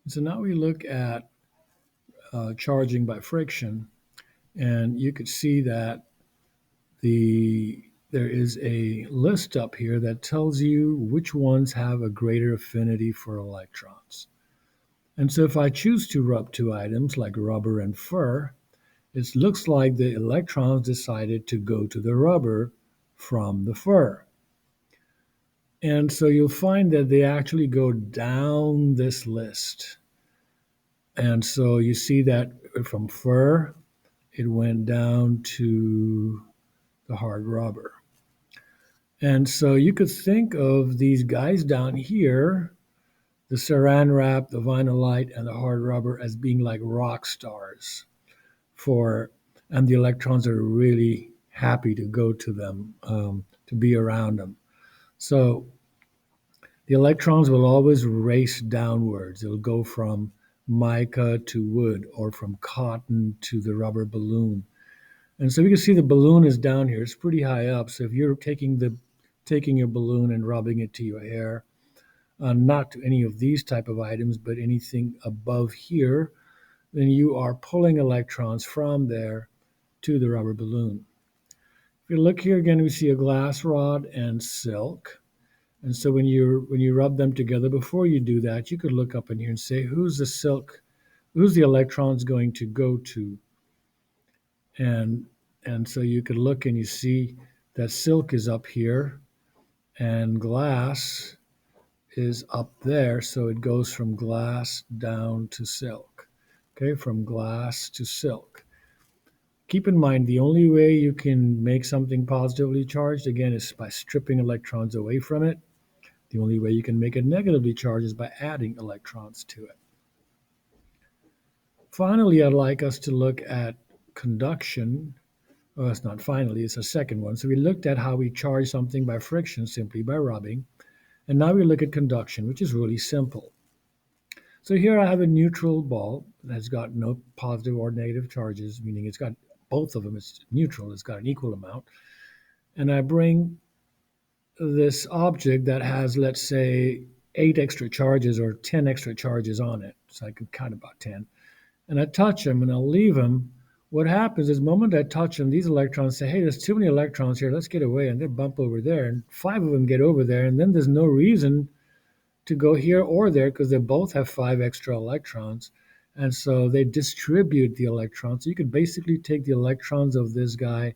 So now we look at charging by friction, and you could see that there is a list up here that tells you which ones have a greater affinity for electrons. And so if I choose to rub two items like rubber and fur, it looks like the electrons decided to go to the rubber from the fur. And so you'll find that they actually go down this list. And so you see that from fur, it went down to the hard rubber. And so you could think of these guys down here, the saran wrap, the vinylite, and the hard rubber, as being like rock stars for, and the electrons are really happy to go to them, to be around them. So the electrons will always race downwards. It'll go from mica to wood or from cotton to the rubber balloon. And so you can see the balloon is down here. It's pretty high up. So if you're taking your balloon and rubbing it to your hair, not to any of these type of items, but anything above here, then you are pulling electrons from there to the rubber balloon. If you look here again, we see a glass rod and silk. And so when you rub them together, before you do that, you could look up in here and say, who's the electrons going to go to? And so you could look and you see that silk is up here and glass is up there. So it goes from glass down to silk. Okay, from glass to silk. Keep in mind, the only way you can make something positively charged, again, is by stripping electrons away from it. The only way you can make it negatively charged is by adding electrons to it. Finally, I'd like us to look at conduction. Well, it's not finally, it's a second one. So we looked at how we charge something by friction, simply by rubbing. And now we look at conduction, which is really simple. So here I have a neutral ball that has got no positive or negative charges, meaning it's got both of them. It's neutral, it's got an equal amount. And I bring this object that has, let's say, 8 extra charges or 10 extra charges on it. So I can count about 10. And I touch them and I'll leave them. What happens is the moment I touch them, these electrons say, hey, there's too many electrons here. Let's get away. And they bump over there. And 5 of them get over there. And then there's no reason to go here or there because they both have 5 extra electrons. And so they distribute the electrons. So you could basically take the electrons of this guy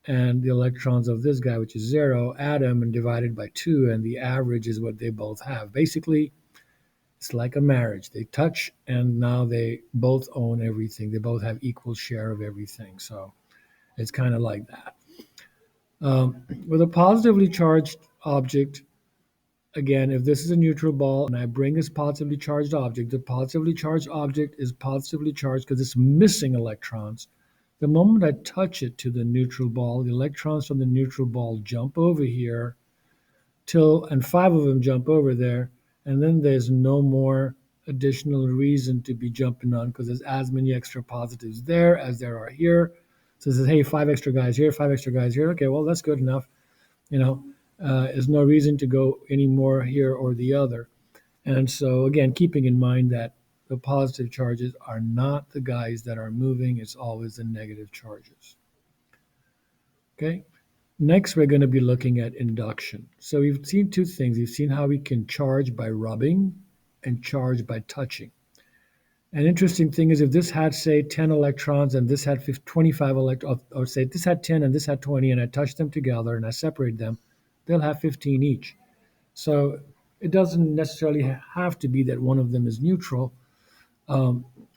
and the electrons of this guy, which is 0, add them and divide it by 2, and the average is what they both have. Basically, it's like a marriage. They touch, and now they both own everything. They both have equal share of everything. So it's kind of like that. With a positively charged object, again, if this is a neutral ball and I bring this positively charged object, the positively charged object is positively charged because it's missing electrons. The moment I touch it to the neutral ball, the electrons from the neutral ball jump over here and 5 of them jump over there, and then there's no more additional reason to be jumping on because there's as many extra positives there as there are here. So it says, hey, 5 extra guys here, 5 extra guys here. Okay, well, that's good enough. There's no reason to go any more here or the other. And so, again, keeping in mind that the positive charges are not the guys that are moving. It's always the negative charges. Okay. Next, we're going to be looking at induction. So we've seen 2 things. We've seen how we can charge by rubbing and charge by touching. An interesting thing is if this had, say, 10 electrons and this had 25 electrons, or say this had 10 and this had 20, and I touch them together and I separate them, they'll have 15 each. So it doesn't necessarily have to be that one of them is neutral.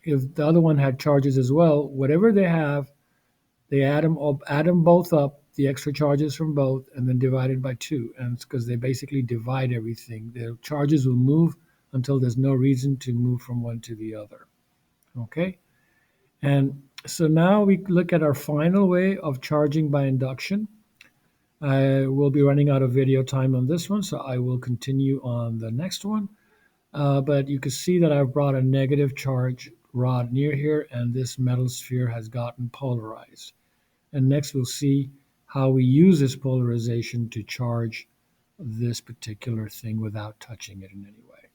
If the other one had charges as well, whatever they have, they add them both up, the extra charges from both, and then divide it by 2. And it's because they basically divide everything. The charges will move until there's no reason to move from one to the other. Okay? And so now we look at our final way of charging by induction. I will be running out of video time on this one, so I will continue on the next one. But you can see that I've brought a negative charge rod near here, and this metal sphere has gotten polarized. And next we'll see how we use this polarization to charge this particular thing without touching it in any way.